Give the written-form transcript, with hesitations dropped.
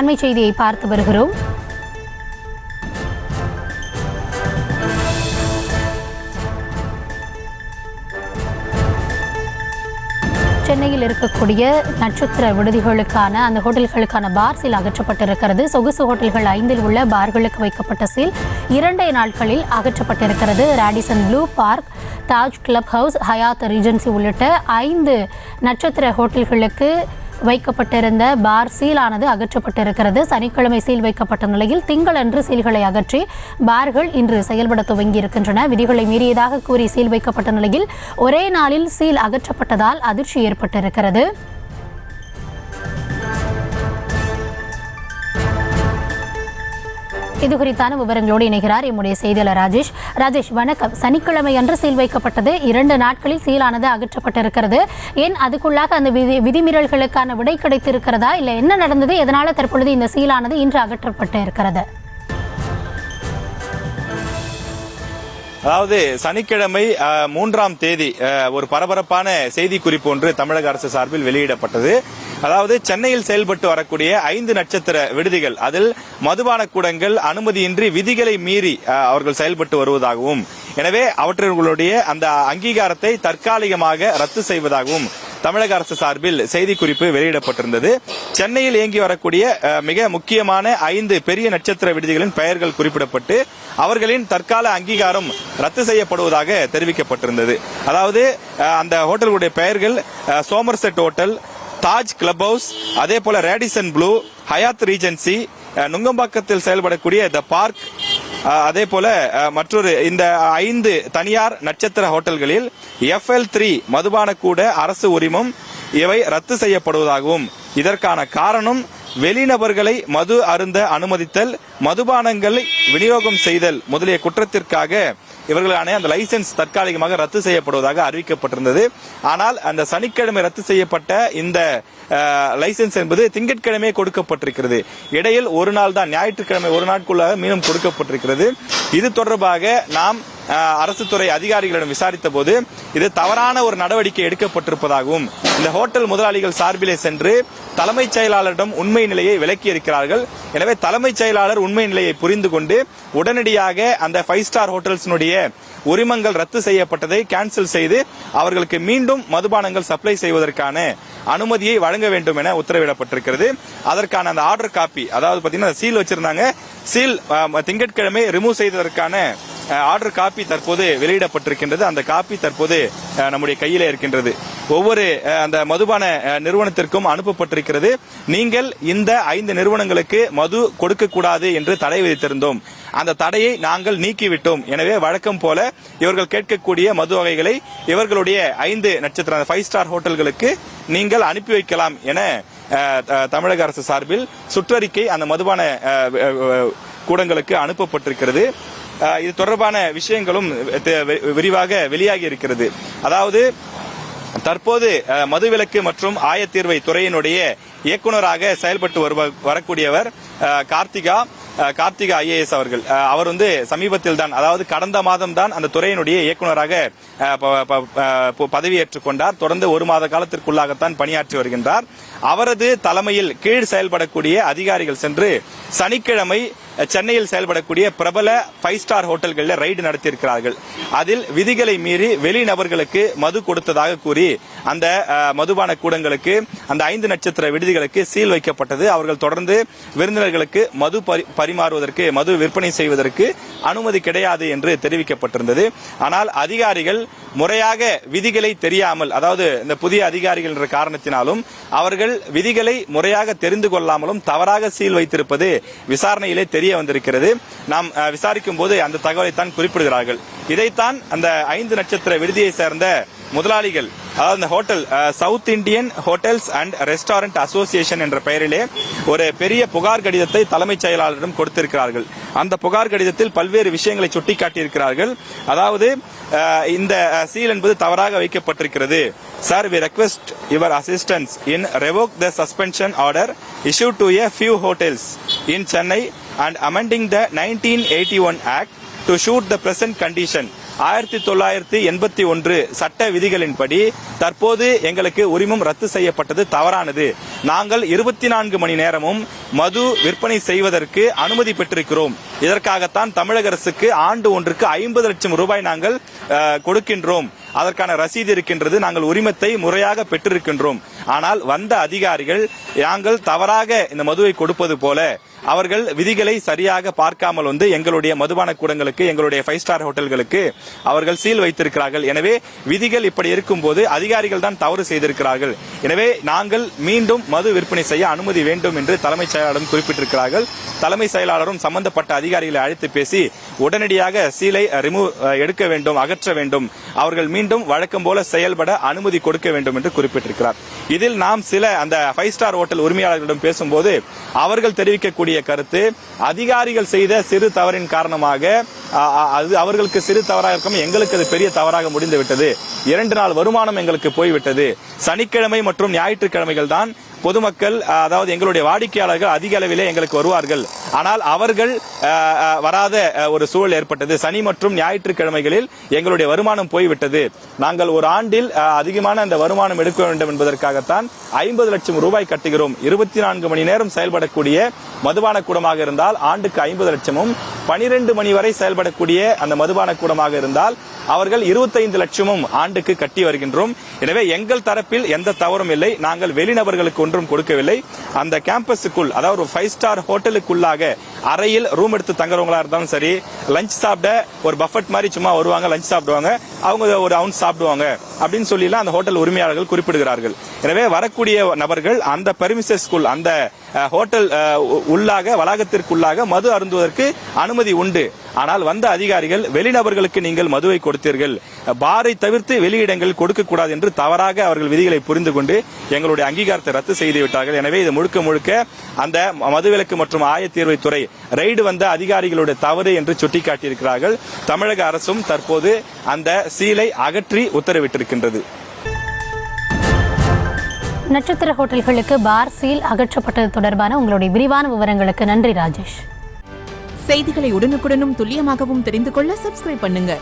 அண்மை செய்தியை பார்த்து வருகிறோம். சென்னையில் இருக்கக்கூடிய நட்சத்திர விடுதிகளுக்கான அந்த ஹோட்டல்களுக்கான பார் சீல் அகற்றப்பட்டிருக்கிறது. சொகுசு ஹோட்டல்கள் 5 உள்ள பார்களுக்கு வைக்கப்பட்ட சீல் 2 நாட்களில் அகற்றப்பட்டிருக்கிறது. Radisson Blu Park, Taj club house, Hyatt Regency உள்ளிட்ட 5 நட்சத்திர ஹோட்டல்களுக்கு வைக்கப்பட்டிருந்த பார் சீலானது அகற்றப்பட்டிருக்கிறது. சனிக்கிழமை சீல் வைக்கப்பட்ட நிலையில் திங்களன்று சீல்களை அகற்றி பார்கள் இன்று செயல்பட துவங்கியிருக்கின்றன. விதிகளை மீறியதாக கூறி சீல் வைக்கப்பட்ட நிலையில் ஒரே நாளில் சீல் அகற்றப்பட்டதால் அதிர்ச்சி ஏற்பட்டிருக்கிறது. இது குறித்தான விவரங்களோடு இணைகிறார் எம்முடைய செய்தியாளர் ராஜேஷ். வணக்கம். சனிக்கிழமை அன்று சீல் வைக்கப்பட்டது, 2 நாட்களில் சீலானது அகற்றப்பட்டிருக்கிறது. ஏன் அதுக்குள்ளாக அந்த விதிமீறல்களுக்கான விடை கிடைத்திருக்கிறதா, இல்லை என்ன நடந்தது, எதனால தற்பொழுது இந்த சீலானது இன்று அகற்றப்பட்டு இருக்கிறது? அதாவது சனிக்கிழமை 3ஆம் தேதி ஒரு பரபரப்பான செய்தி குறிப்பு ஒன்று தமிழக அரசு சார்பில் வெளியிடப்பட்டது. அதாவது சென்னையில் செயல்பட்டு வரக்கூடிய 5 நட்சத்திர விடுதிகள், அதில் மதுபான கூடங்கள் அனுமதியின்றி விதிகளை மீறி அவர்கள் செயல்பட்டு வருவதாகவும், எனவே அவர்களுடைய அந்த அங்கீகாரத்தை தற்காலிகமாக ரத்து செய்வதாகவும் தமிழக அரசு சார்பில் செய்திக்குறிப்பு வெளியிடப்பட்டிருந்தது. சென்னையில் இயங்கி வரக்கூடிய மிக முக்கியமான 5 பெரிய நட்சத்திர விடுதிகளின் பெயர்கள் குறிப்பிடப்பட்டு அவர்களின் தற்கால அங்கீகாரம் ரத்து செய்யப்படுவதாக தெரிவிக்கப்பட்டிருந்தது. அதாவது அந்த ஹோட்டல்களுடைய பெயர்கள் Somerset hotel, Taj club house, அதே போல ரேடிசன் ப்ளூ, ஹயாத் ரீஜென்சி, நுங்கம்பாக்கத்தில் செயல்படக்கூடிய த பார்க், அதே போல மற்றொரு இந்த 5 தனியார் நட்சத்திர ஹோட்டல்களில் FL3 மதுபான கூட அரசு உரிமம் இவை ரத்து செய்யப்படுவதாகவும், இதற்கான காரணம் வெளிநபர்களை மது அருந்த அனுமதித்தல், மதுபானங்களை விநியோகம் செய்தல் முதலிய குற்றத்திற்காக இவர்களான அந்த லைசன்ஸ் தற்காலிகமாக ரத்து செய்யப்படுவதாக அறிவிக்கப்பட்டிருந்தது. ஆனால் அந்த சனிக்கிழமை ரத்து செய்யப்பட்ட இந்த லைசன்ஸ் என்பது திங்கட்கிழமை கொடுக்கப்பட்டிருக்கிறது. இடையில் ஒரு நாள் தான், ஞாயிற்றுக்கிழமை ஒரு நாட்குள்ளாக மீண்டும் கொடுக்கப்பட்டிருக்கிறது. இது தொடர்பாக நாம் அரசு துறை அதிகாரிகளிடம் விசாரித்த போது இது தவறான ஒரு நடவடிக்கை எடுக்கப்பட்டிருப்பதாகவும், இந்த ஹோட்டல் முதலாளிகள் சார்பிலே சென்று தலைமைச் செயலாளரிடம் உண்மை நிலையை விளக்கியிருக்கிறார்கள். எனவே தலைமைச் செயலாளர் உண்மை நிலையை புரிந்து கொண்டு உடனடியாக அந்த 5 ஸ்டார் ஹோட்டல்ஸினுடைய உரிமங்கள் ரத்து செய்யப்பட்டதை கேன்சல் செய்து அவர்களுக்கு மீண்டும் மதுபானங்கள் சப்ளை செய்வதற்கான அனுமதியை வழங்க வேண்டும் என உத்தரவிடப்பட்டிருக்கிறது. அதற்கான அந்த ஆர்டர் காப்பி, அதாவது பாத்தீங்கன்னா சீல் வச்சிருந்தாங்க, சீல் திங்கட்கிழமை ரிமூவ் செய்ததற்கான ஆர்டர் காப்பி தற்போது வெளியிடப்பட்டிருக்கின்றது. அந்த காப்பி தற்போது நம்முடைய கையிலே இருக்கின்றது. ஒவ்வொரு அந்த மதுபான நிறுவனத்திற்கும் அனுப்பப்பட்டிருக்கிறது. நீங்கள் இந்த 5 நிறுவனங்களுக்கு மது கொடுக்க கூடாது என்று தடை விதித்திருந்தோம், அந்த தடையை நாங்கள் நீக்கிவிட்டோம். எனவே வழக்கம் போல இவர்கள் கேட்கக்கூடிய மது வகைகளை இவர்களுடைய 5 நட்சத்திர 5 ஸ்டார் ஹோட்டல்களுக்கு நீங்கள் அனுப்பி வைக்கலாம் என தமிழக அரசு சார்பில் சுற்றறிக்கை அந்த மதுபான கூடங்களுக்கு அனுப்பப்பட்டிருக்கிறது. இது தொடர்பான விஷயங்களும் விரிவாக வெளியாகி இருக்கிறது. அதாவது தற்போது மதுவிலக்கு மற்றும் ஆயத்தீர்வை துறையினுடைய இயக்குநராக செயல்பட்டு வரக்கூடியவர் கார்த்திகா IAS அவர்கள். அவர் சமீபத்தில் தான், அதாவது கடந்த மாதம் தான் அந்த துறையினுடைய இயக்குநராக பதவியேற்றுக் கொண்டார். தொடர்ந்து 1 மாத காலத்திற்குள்ளாகத்தான் பணியாற்றி வருகின்றார். அவரது தலைமையில் கீழ் செயல்படக்கூடிய அதிகாரிகள் சென்று சனிக்கிழமை சென்னையில் செயல்படக்கூடிய பிரபல 5 ஸ்டார் ஹோட்டல்களில் ரைடு நடத்தியிருக்கிறார்கள். அதில் விதிகளை மீறி வெளிநபர்களுக்கு மது கொடுத்ததாக கூறி அந்த மதுபான கூடங்களுக்கு, அந்த 5 நட்சத்திர விடுதிகளுக்கு சீல் வைக்கப்பட்டது. அவர்கள் தொடர்ந்து விருந்தினர்களுக்கு மது பரிமாறுவதற்கு, மது விற்பனை செய்வதற்கு அனுமதி கிடையாது என்று தெரிவிக்கப்பட்டிருந்தது. ஆனால் அதிகாரிகள் முறையாக விதிகளை தெரியாமல், அதாவது இந்த புதிய அதிகாரிகள் என்ற காரணத்தினாலும் அவர்கள் விதிகளை முறையாக தெரிந்து கொள்ளாமலும் தவறாக சீல் வைத்திருப்பது விசாரணையிலே தெரிய வந்திருக்கிறது. நாம் விசாரிக்கும் போது அந்த தகவலை தான் குறிப்பிடுகிறார்கள். இதைத்தான் அந்த 5 நட்சத்திர விடுதியை சேர்ந்த முதலாளிகள், அதாவது இந்த hotel south Indian hotels and restaurant association என்ற பெயரிலே ஒரு பெரிய புகார் கடிதத்தை தலைமைச் செயலாளரிடம் கொடுத்திருக்கிறார்கள். அந்த புகார் கடிதத்தில் பல்வேறு விஷயங்களை சுட்டிக்காட்டியிருக்கிறார்கள். அதாவது இந்த சீல் என்பது தவறாக வைக்கப்பட்டிருக்கிறது. Sir, we request your assistance in revoke the suspension order issued to a few hotels in Chennai and amending the 1981 Act to suit the present condition. 1981 சட்ட விதிகளின்படி தற்போது எங்களுக்கு உரிமம் ரத்து செய்யப்பட்டது தவறானது. நாங்கள் 24 மணி நேரமும் மது விற்பனை செய்வதற்கு அனுமதி பெற்றிருக்கிறோம். இதற்காகத்தான் தமிழக அரசுக்கு ஆண்டு ஒன்றுக்கு 50 லட்சம் ரூபாய் நாங்கள் கொடுக்கின்றோம். அதற்கான ரசீது இருக்கின்றது. நாங்கள் உரிமத்தை முறையாக பெற்றிருக்கின்றோம். ஆனால் வந்த அதிகாரிகள் நாங்கள் தவறாக இந்த மதுவை கொடுப்பது போல அவர்கள் விதிகளை சரியாக பார்க்காமல் வந்து எங்களுடைய மதுபான கூடங்களுக்கு, எங்களுடைய 5 ஸ்டார் ஹோட்டல்களுக்கு அவர்கள் சீல் வைத்திருக்கிறார்கள். எனவே விதிகள் இப்படி இருக்கும் போது அதிகாரிகள் தான் தவறு செய்திருக்கிறார்கள். எனவே நாங்கள் மீண்டும் மது விற்பனை செய்ய அனுமதி வேண்டும் என்று தலைமைச் செயலாளரும் குறிப்பிட்டிருக்கிறார்கள். தலைமை செயலாளரும் சம்பந்தப்பட்ட அதிகாரிகளை அழைத்து பேசி உடனடியாக சீலை எடுக்க வேண்டும், அகற்ற வேண்டும். அவர்கள் மீண்டும் வழக்கம் போல செயல்பட அனுமதி கொடுக்க வேண்டும் என்று குறிப்பிட்டிருக்கிறார். இதில் நாம் சில அந்த 5 ஸ்டார் ஹோட்டல் உரிமையாளர்களிடம் பேசும்போது அவர்கள் தெரிவிக்கக்கூடிய கருத்து, அதிகாரிகள் செய்த சிறு தவறின் காரணமாக அது அவர்களுக்கு சிறு தவறாக இருக்கும், எங்களுக்கு அது பெரிய தவறாக முடிந்துவிட்டது. 2 நாள் வருமானம் எங்களுக்கு போய்விட்டது. சனிக்கிழமை மற்றும் ஞாயிற்றுக்கிழமைகள் தான் பொதுமக்கள், அதாவது எங்களுடைய வாடிக்கையாளர்கள் அதிக அளவிலே எங்களுக்கு வருவார்கள். ஆனால் அவர்கள் வராத ஒரு சூழல் ஏற்பட்டது. சனி மற்றும் ஞாயிற்றுக்கிழமைகளில் எங்களுடைய வருமானம் போய்விட்டது. நாங்கள் ஒரு ஆண்டில் அதிகமான அந்த வருமானம் எடுக்க வேண்டும் என்பதற்காகத்தான் 50 லட்சம் ரூபாய் கட்டுகிறோம். 24 மணி நேரம் செயல்படக்கூடிய மதுபான கூடமாக இருந்தால் ஆண்டுக்கு 50 லட்சமும், 12 மணி வரை செயல்படக்கூடிய அந்த மதுபான கூடமாக இருந்தால் அவர்கள் 25 லட்சமும் ஆண்டுக்கு கட்டி வருகின்றோம். எனவே எங்கள் தரப்பில் எந்த தவறும் இல்லை. நாங்கள் வெளிநபர்களுக்கு ஒன்றும் கொடுக்கவில்லை. அந்த கேம்பஸுக்குள், அதாவது ஒரு 5 ஸ்டார் ஹோட்டலுக்குள்ளாக அறையில் ரூம் எடுத்து தங்குறவங்களா இருந்தாலும் சரி, லஞ்ச் சாப்பிட ஒரு பஃபட் மாதிரி சும்மா வருவாங்க, லஞ்ச் சாப்பிடுவாங்க, அவங்க ஒரு அவுன்ஸ் சாப்பிடுவாங்க அப்படின்னு சொல்லி அந்த ஹோட்டல் உரிமையாளர்கள் குறிப்பிடுகிறார்கள். எனவே வரக்கூடிய நபர்கள் அந்த பெர்மிசஸ்க்குள், அந்த ஹோட்டல் உள்ளாக, வளாகத்திற்குள்ளாக மது அருந்துவதற்கு அனுமதி உண்டு. ஆனால் வந்த அதிகாரிகள் வெளிநபர்களுக்கு நீங்கள் மதுவை கொடுத்தீர்கள், பாரை தவிர்த்து வெளியிடங்கள் கொடுக்க கூடாது என்று தவறாக அவர்கள் விதிகளை புரிந்து கொண்டு எங்களுடைய அங்கீகாரத்தை ரத்து செய்து விட்டார்கள். எனவே இது முழுக்க முழுக்க அந்த மதுவிலக்கு மற்றும் ஆயத்தீர்வைத்துறை ரெய்டு வந்த அதிகாரிகளுடைய தவறு என்று சுட்டிக்காட்டியிருக்கிறார்கள். தமிழக அரசும் தற்போது அந்த சீலை அகற்றி உத்தரவிட்டிருக்கின்றது. நட்சத்திர ஹோட்டல்களுக்கு பார் சீல் அகற்றப்பட்டது தொடர்பான உங்களுடைய விரிவான விவரங்களுக்கு நன்றி ராஜேஷ். செய்திகளை உடனுக்குடனும் துல்லியமாகவும் தெரிந்து கொள்ள சப்ஸ்கிரைப் பண்ணுங்க.